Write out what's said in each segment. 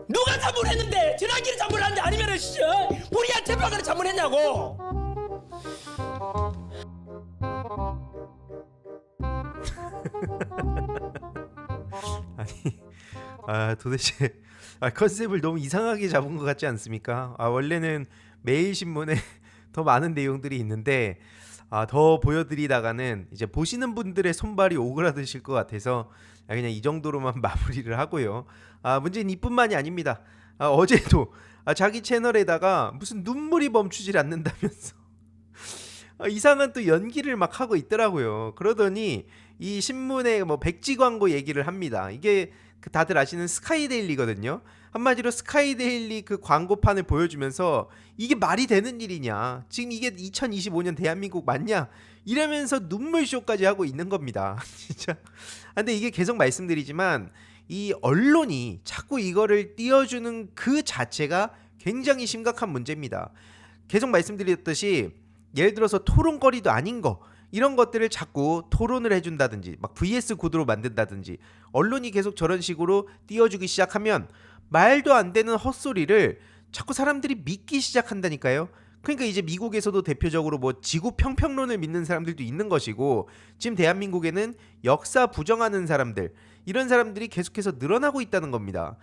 누가 자문했는데? 전환기를 자문하는데 아니면은 보리아 재판관이 자문했냐고? 아니, 도대체 컨셉을 너무 이상하게 잡은 것 같지 않습니까? 원래는 매일 신문에 더 많은 내용들이 있는데 더 보여드리다가는 이제 보시는 분들의 손발이 오그라드실 것 같아서 그냥 이 정도로만 마무리를 하고요. 문제는 이뿐만이 아닙니다. 어제도 자기 채널에다가 무슨 눈물이 멈추질 않는다면서 이상한 또 연기를 막 하고 있더라고요. 그러더니 이 신문에 뭐 백지 광고 얘기를 합니다. 이게 다들 아시는 스카이데일리거든요. 한마디로 스카이데일리 그 광고판을 보여주면서 이게 말이 되는 일이냐, 지금 이게 2025년 대한민국 맞냐 이러면서 눈물쇼까지 하고 있는 겁니다. 진짜. 근데 이게 계속 말씀드리지만 이 언론이 자꾸 이거를 띄워주는 그 자체가 굉장히 심각한 문제입니다. 계속 말씀드렸듯이 예를 들어서 토론거리도 아닌 거 이런 것들을 자꾸 토론을 해준다든지 막 vs 구도로 만든다든지 언론이 계속 저런 식으로 띄워주기 시작하면 말도 안 되는 헛소리를 자꾸 사람들이 믿기 시작한다니까요. 그러니까 이제 미국에서도 대표적으로 뭐 지구 평평론을 믿는 사람들도 있는 것이고, 지금 대한민국에는 역사 부정하는 사람들, 이런 사람들이 계속해서 늘어나고 있다는 겁니다.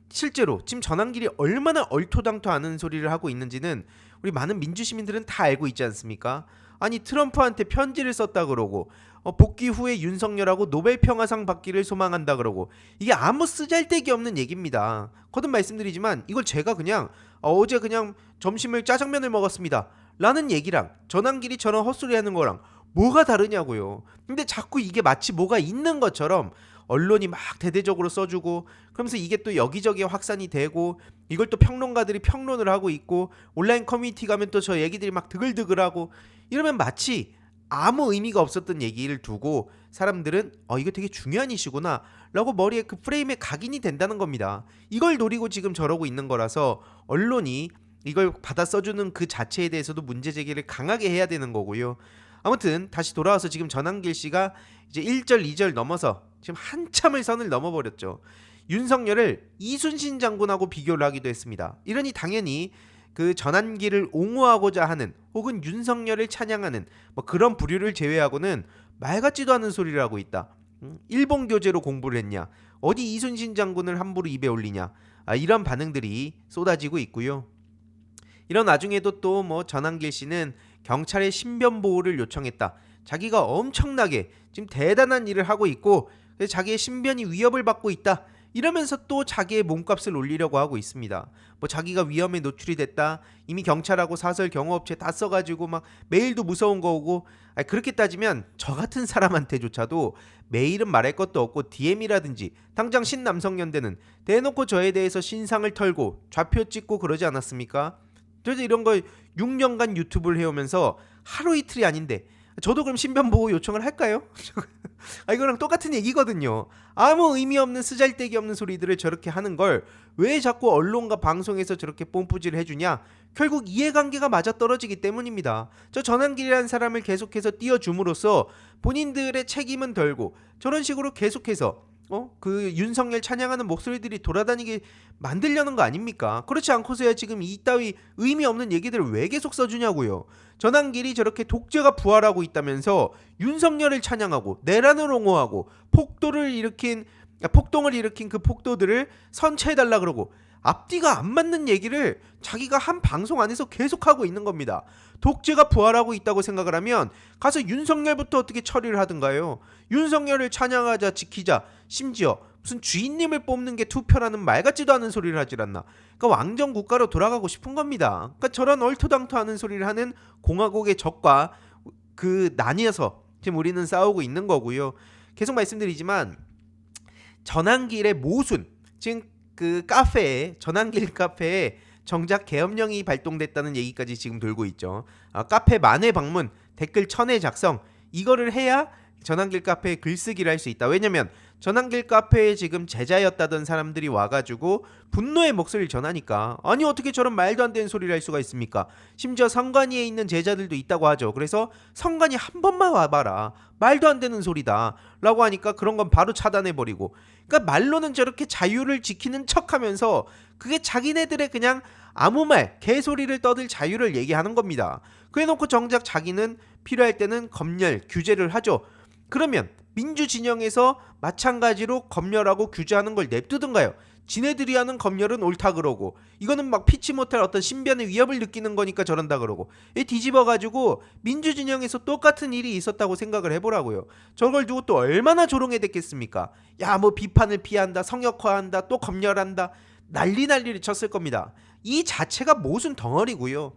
실제로 지금 전환길이 얼마나 얼토당토하는 소리를 하고 있는지는 우리 많은 민주시민들은 다 알고 있지 않습니까? 아니, 트럼프한테 편지를 썼다 그러고 복귀 후에 윤석열하고 노벨 평화상 받기를 소망한다 그러고, 이게 아무 쓰잘데기 없는 얘기입니다. 거듭 말씀드리지만 이걸 제가 그냥 어제 그냥 점심을 짜장면을 먹었습니다 라는 얘기랑 전환길이 저런 헛소리 하는 거랑 뭐가 다르냐고요. 근데 자꾸 이게 마치 뭐가 있는 것처럼 언론이 막 대대적으로 써주고, 그러면서 이게 또 여기저기에 확산이 되고, 이걸 또 평론가들이 평론을 하고 있고, 온라인 커뮤니티 가면 또 저 얘기들이 막 드글드글하고, 이러면 마치 아무 의미가 없었던 얘기를 두고 사람들은 이거 되게 중요한 이슈구나 라고 머리에 그 프레임에 각인이 된다는 겁니다. 이걸 노리고 지금 저러고 있는 거라서 언론이 이걸 받아 써주는 그 자체에 대해서도 문제 제기를 강하게 해야 되는 거고요. 아무튼 다시 돌아와서 지금 전환길 씨가 이제 1절 2절 넘어서 지금 한참을 선을 넘어버렸죠. 윤석열을 이순신 장군하고 비교를 하기도 했습니다. 이러니 당연히 그 전환길을 옹호하고자 하는, 혹은 윤석열을 찬양하는 뭐 그런 부류를 제외하고는 말 같지도 않은 소리를 하고 있다. 일본 교재로 공부를 했냐, 어디 이순신 장군을 함부로 입에 올리냐, 이런 반응들이 쏟아지고 있고요. 이런 와중에도 또 뭐 전환길 씨는 경찰의 신변 보호를 요청했다. 자기가 엄청나게 지금 대단한 일을 하고 있고 자기의 신변이 위협을 받고 있다, 이러면서 또 자기의 몸값을 올리려고 하고 있습니다. 뭐 자기가 위험에 노출이 됐다, 이미 경찰하고 사설 경호업체 다 써가지고 막 메일도 무서운 거 오고, 그렇게 따지면 저 같은 사람한테조차도 메일은 말할 것도 없고 DM이라든지 당장 신남성연대는 대놓고 저에 대해서 신상을 털고 좌표 찍고 그러지 않았습니까? 그래서 이런 걸 6년간 유튜브를 해오면서 하루 이틀이 아닌데 저도 그럼 신변보호 요청을 할까요? 이거랑 똑같은 얘기거든요. 아무 의미 없는 쓰잘데기 없는 소리들을 저렇게 하는 걸 왜 자꾸 언론과 방송에서 저렇게 뽐뿌질을 해주냐? 결국 이해관계가 맞아떨어지기 때문입니다. 저 전환길이라는 사람을 계속해서 띄워줌으로써 본인들의 책임은 덜고 저런 식으로 계속해서 그 윤석열 찬양하는 목소리들이 돌아다니게 만들려는 거 아닙니까? 그렇지 않고서야 지금 이따위 의미 없는 얘기들을 왜 계속 써주냐고요. 전환길이 저렇게 독재가 부활하고 있다면서 윤석열을 찬양하고 내란을 옹호하고 폭동을 일으킨 그 폭도들을 선처해달라 그러고, 앞뒤가 안 맞는 얘기를 자기가 한 방송 안에서 계속하고 있는 겁니다. 독재가 부활하고 있다고 생각을 하면 가서 윤석열부터 어떻게 처리를 하든가요. 윤석열을 찬양하자, 지키자, 심지어 무슨 주인님을 뽑는 게 투표라는 말 같지도 않은 소리를 하질 않나. 그러니까 왕정 국가로 돌아가고 싶은 겁니다. 그러니까 저런 얼토당토하는 소리를 하는 공화국의 적과 그 나뉘어서 지금 우리는 싸우고 있는 거고요. 계속 말씀드리지만 전환길의 모순, 지금 그 카페에, 전환길 카페에 정작 계엄령이 발동됐다는 얘기까지 지금 돌고 있죠. 카페 만회 방문, 댓글 1000회 작성, 이거를 해야 전환길 카페에 글쓰기를 할 수 있다. 왜냐면 전환길 카페에 지금 제자였다던 사람들이 와가지고 분노의 목소리를 전하니까 아니 어떻게 저런 말도 안 되는 소리를 할 수가 있습니까? 심지어 성관이에 있는 제자들도 있다고 하죠. 그래서 성관이 한 번만 와봐라, 말도 안 되는 소리다 라고 하니까 그런 건 바로 차단해버리고, 그러니까 말로는 저렇게 자유를 지키는 척하면서 그게 자기네들의 그냥 아무 말 개소리를 떠들 자유를 얘기하는 겁니다. 그래놓고 정작 자기는 필요할 때는 검열 규제를 하죠. 그러면 민주 진영에서 마찬가지로 검열하고 규제하는 걸 냅두든가요? 지네들이 하는 검열은 옳다 그러고, 이거는 막 피치 못할 어떤 신변의 위협을 느끼는 거니까 저런다 그러고, 이 뒤집어가지고 민주 진영에서 똑같은 일이 있었다고 생각을 해보라고요. 저걸 두고 또 얼마나 조롱해 댔겠습니까? 야, 뭐 비판을 피한다, 성역화한다, 또 검열한다, 난리를 쳤을 겁니다. 이 자체가 모순 덩어리고요.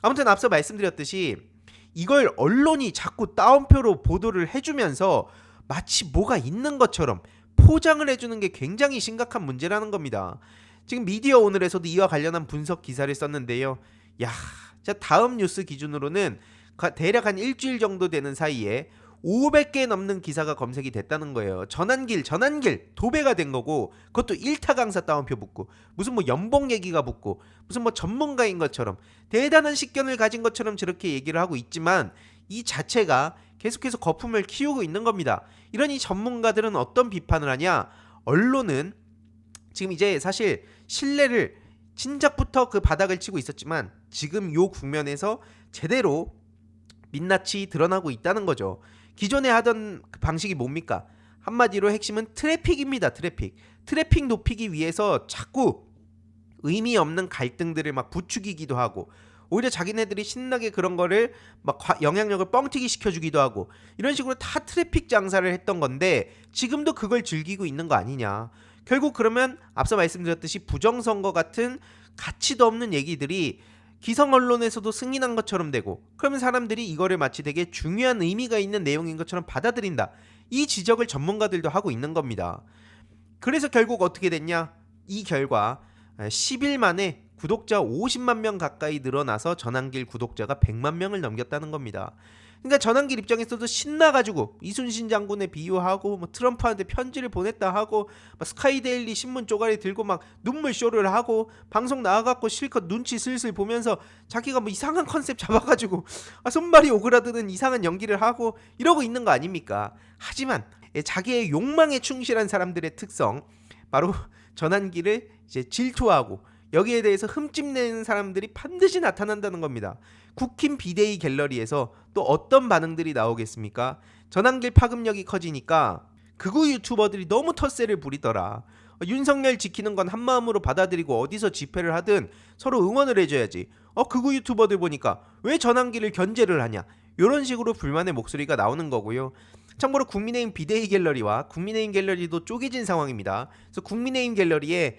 아무튼 앞서 말씀드렸듯이 이걸 언론이 자꾸 따옴표로 보도를 해주면서 마치 뭐가 있는 것처럼 포장을 해주는 게 굉장히 심각한 문제라는 겁니다. 지금 미디어 오늘에서도 이와 관련한 분석 기사를 썼는데요. 야, 자 다음 뉴스 기준으로는 대략 한 일주일 정도 되는 사이에 500개 넘는 기사가 검색이 됐다는 거예요. 전환길 도배가 된 거고, 그것도 1타 강사 따옴표 붙고, 무슨 뭐 연봉 얘기가 붙고, 무슨 뭐 전문가인 것처럼 대단한 식견을 가진 것처럼 저렇게 얘기를 하고 있지만 이 자체가 계속해서 거품을 키우고 있는 겁니다. 이러니 전문가들은 어떤 비판을 하냐? 언론은 지금 이제 사실 신뢰를 진작부터 그 바닥을 치고 있었지만 지금 요 국면에서 제대로 민낯이 드러나고 있다는 거죠. 기존에 하던 그 방식이 뭡니까? 한마디로 핵심은 트래픽입니다. 트래픽 높이기 위해서 자꾸 의미 없는 갈등들을 막 부추기기도 하고, 오히려 자기네들이 신나게 그런 거를 막 영향력을 뻥튀기 시켜주기도 하고, 이런 식으로 다 트래픽 장사를 했던 건데 지금도 그걸 즐기고 있는 거 아니냐. 결국 그러면 앞서 말씀드렸듯이 부정선거 같은 가치도 없는 얘기들이 기성 언론에서도 승인한 것처럼 되고, 그러면 사람들이 이거를 마치 되게 중요한 의미가 있는 내용인 것처럼 받아들인다. 이 지적을 전문가들도 하고 있는 겁니다. 그래서 결국 어떻게 됐냐? 이 결과 10일 만에 구독자 50만 명 가까이 늘어나서 전환길 구독자가 100만 명을 넘겼다는 겁니다. 그러니까 전환길 입장에서도 신나가지고 이순신 장군에 비유하고, 뭐 트럼프한테 편지를 보냈다 하고, 막 스카이데일리 신문 쪼가리 들고 막 눈물 쇼를 하고, 방송 나와갖고 실컷 눈치 슬슬 보면서 자기가 뭐 이상한 컨셉 잡아가지고 손발이 오그라드는 이상한 연기를 하고 이러고 있는 거 아닙니까? 하지만 자기의 욕망에 충실한 사람들의 특성, 바로 전환길을 이제 질투하고 여기에 대해서 흠집내는 사람들이 반드시 나타난다는 겁니다. 국힘 비대위 갤러리에서 또 어떤 반응들이 나오겠습니까? 전환길 파급력이 커지니까 극우 유튜버들이 너무 텃세를 부리더라. 윤석열 지키는 건 한마음으로 받아들이고 어디서 집회를 하든 서로 응원을 해줘야지. 극우 유튜버들 보니까 왜 전환길을 견제를 하냐. 이런 식으로 불만의 목소리가 나오는 거고요. 참고로 국민의힘 비대위 갤러리와 국민의힘 갤러리도 쪼개진 상황입니다. 그래서 국민의힘 갤러리에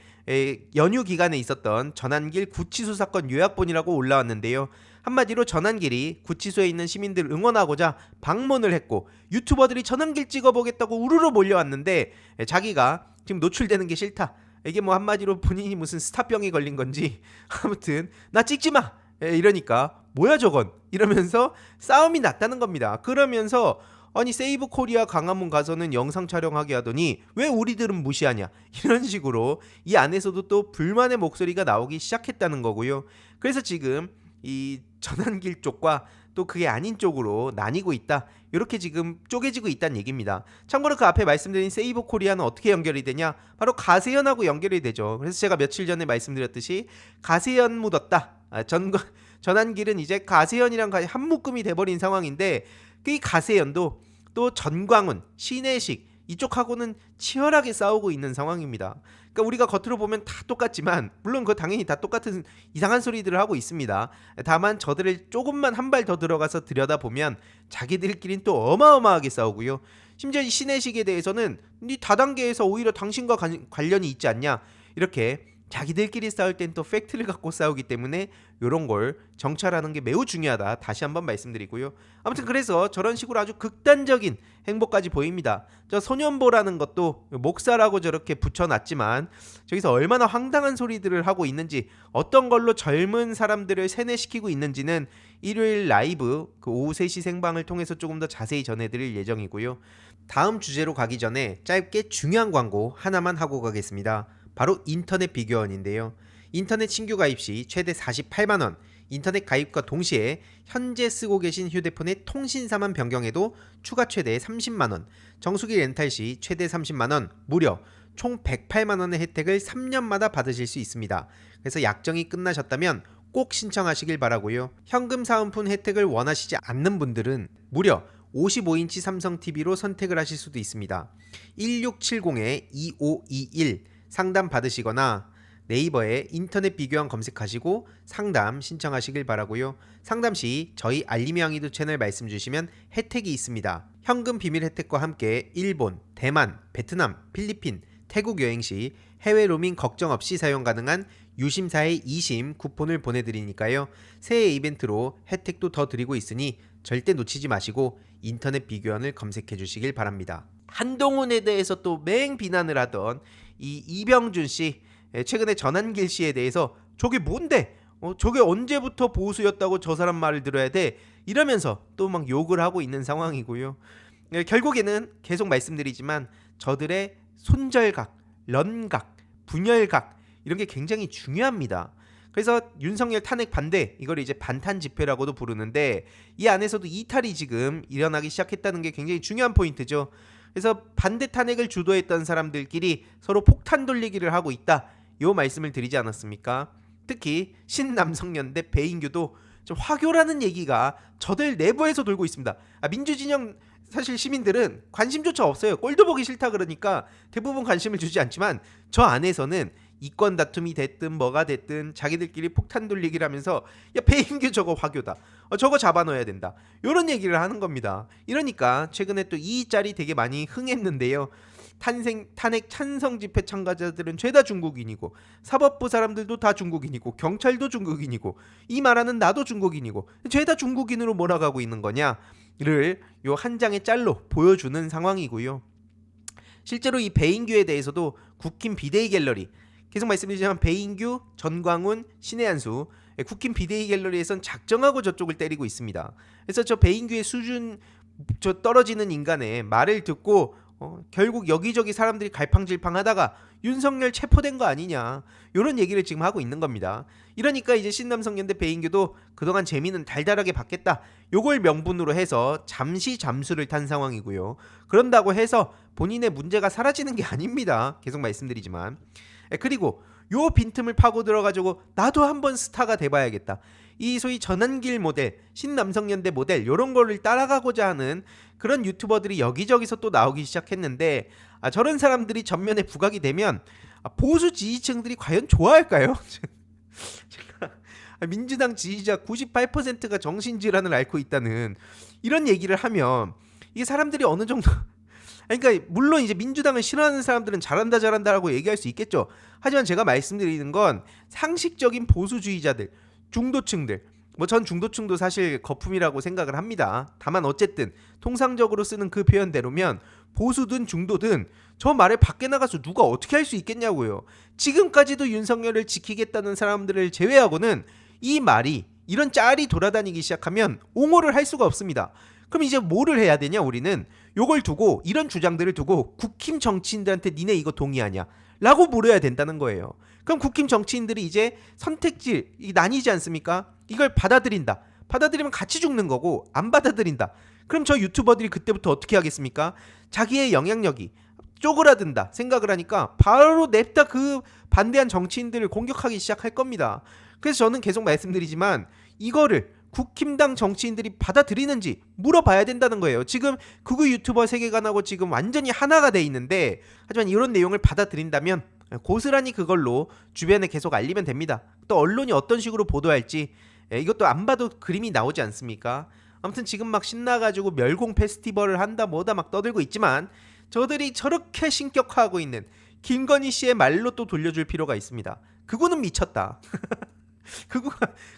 연휴 기간에 있었던 전환길 구치소 사건 요약본이라고 올라왔는데요. 한마디로 전환길이 구치소에 있는 시민들 응원하고자 방문을 했고, 유튜버들이 전환길 찍어보겠다고 우르르 몰려왔는데 자기가 지금 노출되는 게 싫다. 이게 뭐 한마디로 본인이 무슨 스타병이 걸린 건지 아무튼 나 찍지마 이러니까 뭐야 저건 이러면서 싸움이 났다는 겁니다. 그러면서 아니 세이브 코리아 광화문 가서는 영상 촬영하게 하더니 왜 우리들은 무시하냐, 이런 식으로 이 안에서도 또 불만의 목소리가 나오기 시작했다는 거고요. 그래서 지금 이 전환길 쪽과 또 그게 아닌 쪽으로 나뉘고 있다, 이렇게 지금 쪼개지고 있다는 얘기입니다. 참고로 그 앞에 말씀드린 세이브 코리아는 어떻게 연결이 되냐, 바로 가세연하고 연결이 되죠. 그래서 제가 며칠 전에 말씀드렸듯이 가세연 묻었다, 전환길은 이제 가세연이랑 한 묶음이 돼버린 상황인데, 이 가세연도 또 전광훈, 신혜식 이쪽하고는 치열하게 싸우고 있는 상황입니다. 그러니까 우리가 겉으로 보면 다 똑같지만, 물론 그 당연히 다 똑같은 이상한 소리들을 하고 있습니다. 다만 저들을 조금만 한 발 더 들어가서 들여다보면 자기들끼리는 또 어마어마하게 싸우고요. 심지어 신혜식에 대해서는 네 다단계에서 오히려 당신과 관련이 있지 않냐, 이렇게 자기들끼리 싸울 땐 또 팩트를 갖고 싸우기 때문에 이런 걸 정찰하는 게 매우 중요하다. 다시 한번 말씀드리고요. 아무튼 그래서 저런 식으로 아주 극단적인 행보까지 보입니다. 저 소년보라는 것도 목사라고 저렇게 붙여놨지만 저기서 얼마나 황당한 소리들을 하고 있는지, 어떤 걸로 젊은 사람들을 세뇌시키고 있는지는 일요일 라이브 그 오후 3시 생방을 통해서 조금 더 자세히 전해드릴 예정이고요. 다음 주제로 가기 전에 짧게 중요한 광고 하나만 하고 가겠습니다. 바로 인터넷 비교원인데요. 인터넷 신규 가입 시 최대 48만원, 인터넷 가입과 동시에 현재 쓰고 계신 휴대폰의 통신사만 변경해도 추가 최대 30만원, 정수기 렌탈 시 최대 30만원, 무려 총 108만원의 혜택을 3년마다 받으실 수 있습니다. 그래서 약정이 끝나셨다면 꼭 신청하시길 바라고요. 현금 사은품 혜택을 원하시지 않는 분들은 무려 55인치 삼성 TV로 선택을 하실 수도 있습니다. 1670-2521 상담 받으시거나 네이버에 인터넷 비교원 검색하시고 상담 신청하시길 바라고요. 상담 시 저희 알림양이도 채널 말씀 주시면 혜택이 있습니다. 현금 비밀 혜택과 함께 일본, 대만, 베트남, 필리핀, 태국 여행 시 해외 로밍 걱정 없이 사용 가능한 유심사의 2심 쿠폰을 보내드리니까요. 새해 이벤트로 혜택도 더 드리고 있으니 절대 놓치지 마시고 인터넷 비교원을 검색해 주시길 바랍니다. 한동훈에 대해서 또 맹 비난을 하던 이 이병준 씨, 최근에 전한길 씨에 대해서 저게 뭔데? 저게 언제부터 보수였다고 저 사람 말을 들어야 돼? 이러면서 또 막 욕을 하고 있는 상황이고요. 결국에는 계속 말씀드리지만 저들의 손절각, 런각, 분열각 이런 게 굉장히 중요합니다. 그래서 윤석열 탄핵 반대, 이걸 이제 반탄 집회라고도 부르는데 이 안에서도 이탈이 지금 일어나기 시작했다는 게 굉장히 중요한 포인트죠. 그래서 반대 탄핵을 주도했던 사람들끼리 서로 폭탄 돌리기를 하고 있다, 요 말씀을 드리지 않았습니까? 특히 신남성연대 배인규도 좀 화교라는 얘기가 저들 내부에서 돌고 있습니다. 민주진영 사실 시민들은 관심조차 없어요. 꼴도 보기 싫다 그러니까 대부분 관심을 주지 않지만 저 안에서는 이권 다툼이 됐든 뭐가 됐든 자기들끼리 폭탄 돌리기를 하면서 야 배인규 저거 화교다, 저거 잡아넣어야 된다, 이런 얘기를 하는 겁니다. 이러니까 최근에 또 이 짤이 되게 많이 흥했는데요. 탄핵 찬성 집회 참가자들은 죄다 중국인이고 사법부 사람들도 다 중국인이고 경찰도 중국인이고 이 말하는 나도 중국인이고 죄다 중국인으로 몰아가고 있는 거냐를 요 한 장의 짤로 보여주는 상황이고요. 실제로 이 배인규에 대해서도 국힘 비대위 갤러리, 계속 말씀드리지만 배인규, 전광훈, 신의 한수, 국힘 비대위 갤러리에선 작정하고 저쪽을 때리고 있습니다. 그래서 저 배인규의 수준 저 떨어지는 인간의 말을 듣고 결국 여기저기 사람들이 갈팡질팡하다가 윤석열 체포된 거 아니냐, 이런 얘기를 지금 하고 있는 겁니다. 이러니까 이제 신남성연대 배인규도 그동안 재미는 달달하게 받겠다, 요걸 명분으로 해서 잠시 잠수를 탄 상황이고요. 그런다고 해서 본인의 문제가 사라지는 게 아닙니다. 계속 말씀드리지만. 그리고 요 빈틈을 파고 들어가지고 나도 한번 스타가 돼봐야겠다, 이 소위 전한길 모델, 신남성연대 모델 요런 거를 따라가고자 하는 그런 유튜버들이 여기저기서 또 나오기 시작했는데 저런 사람들이 전면에 부각이 되면 보수 지지층들이 과연 좋아할까요? 민주당 지지자 98%가 정신질환을 앓고 있다는 이런 얘기를 하면 이게 사람들이 어느 정도 그러니까 물론 이제 민주당을 싫어하는 사람들은 잘한다라고 얘기할 수 있겠죠. 하지만 제가 말씀드리는 건 상식적인 보수주의자들, 중도층들, 전 중도층도 사실 거품이라고 생각을 합니다. 다만 어쨌든 통상적으로 쓰는 그 표현대로면 보수든 중도든 저 말에 밖에 나가서 누가 어떻게 할 수 있겠냐고요. 지금까지도 윤석열을 지키겠다는 사람들을 제외하고는 이 말이, 이런 짤이 돌아다니기 시작하면 옹호를 할 수가 없습니다. 그럼 이제 뭐를 해야 되냐, 우리는 요걸 두고, 이런 주장들을 두고 국힘 정치인들한테 니네 이거 동의하냐 라고 물어야 된다는 거예요. 그럼 국힘 정치인들이 이제 선택지 나뉘지 않습니까? 이걸 받아들인다, 받아들이면 같이 죽는 거고, 안 받아들인다, 그럼 저 유튜버들이 그때부터 어떻게 하겠습니까? 자기의 영향력이 쪼그라든다 생각을 하니까 바로 냅다 그 반대한 정치인들을 공격하기 시작할 겁니다. 그래서 저는 계속 말씀드리지만 이거를 국힘당 정치인들이 받아들이는지 물어봐야 된다는 거예요. 지금 극우 유튜버 세계관하고 지금 완전히 하나가 돼 있는데, 하지만 이런 내용을 받아들인다면 고스란히 그걸로 주변에 계속 알리면 됩니다. 또 언론이 어떤 식으로 보도할지 이것도 안 봐도 그림이 나오지 않습니까? 아무튼 지금 막 신나가지고 멸공 페스티벌을 한다 뭐다 막 떠들고 있지만 저들이 저렇게 신격화하고 있는 김건희 씨의 말로 또 돌려줄 필요가 있습니다. 그거는 미쳤다.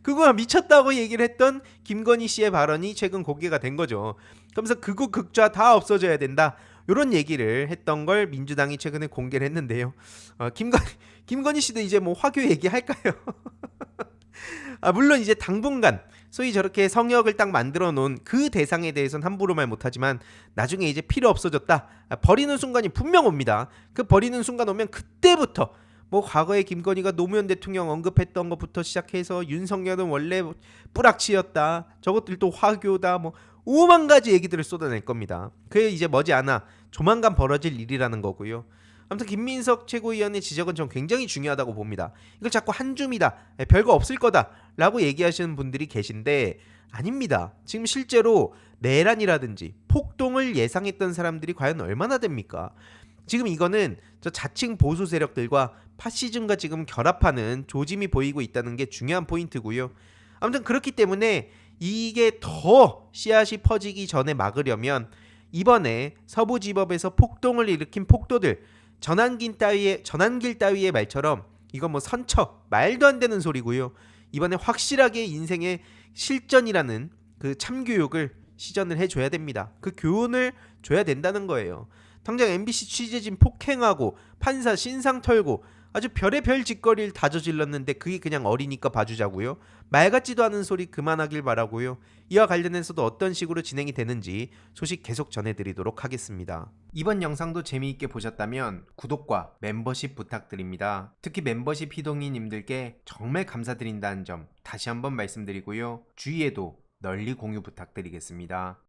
그거가 미쳤다고 얘기를 했던 김건희 씨의 발언이 최근 공개가 된 거죠. 그러면서 극우 극좌 다 없어져야 된다. 이런 얘기를 했던 걸 민주당이 최근에 공개를 했는데요. 김건희 씨도 이제 뭐 화교 얘기할까요? 물론 이제 당분간 소위 저렇게 성역을 딱 만들어 놓은 그 대상에 대해서는 함부로 말 못하지만 나중에 이제 필요 없어졌다. 버리는 순간이 분명 옵니다. 그 버리는 순간 오면 그때부터 뭐 과거에 김건희가 노무현 대통령 언급했던 것부터 시작해서 윤석열은 원래 뿌락치였다. 저것들도 화교다. 뭐 5만 가지 얘기들을 쏟아낼 겁니다. 그게 이제 머지않아 조만간 벌어질 일이라는 거고요. 아무튼 김민석 최고위원의 지적은 전 굉장히 중요하다고 봅니다. 이걸 자꾸 한 줌이다, 별거 없을 거다 라고 얘기하시는 분들이 계신데 아닙니다. 지금 실제로 내란이라든지 폭동을 예상했던 사람들이 과연 얼마나 됩니까? 지금 이거는 저 자칭 보수 세력들과 파시즘과 지금 결합하는 조짐이 보이고 있다는 게 중요한 포인트고요. 아무튼 그렇기 때문에 이게 더 씨앗이 퍼지기 전에 막으려면 이번에 서부지법에서 폭동을 일으킨 폭도들 전환길 따위의 말처럼 이건 뭐 선처 말도 안 되는 소리고요. 이번에 확실하게 인생의 실전이라는 그 참교육을 시전을 해줘야 됩니다. 그 교훈을 줘야 된다는 거예요. 당장 MBC 취재진 폭행하고 판사 신상 털고 아주 별의별 짓거리를 다 저질렀는데 그게 그냥 어리니까 봐주자고요. 말 같지도 않은 소리 그만하길 바라고요. 이와 관련해서도 어떤 식으로 진행이 되는지 소식 계속 전해드리도록 하겠습니다. 이번 영상도 재미있게 보셨다면 구독과 멤버십 부탁드립니다. 특히 멤버십 희동이님들께 정말 감사드린다는 점 다시 한번 말씀드리고요. 주위에도 널리 공유 부탁드리겠습니다.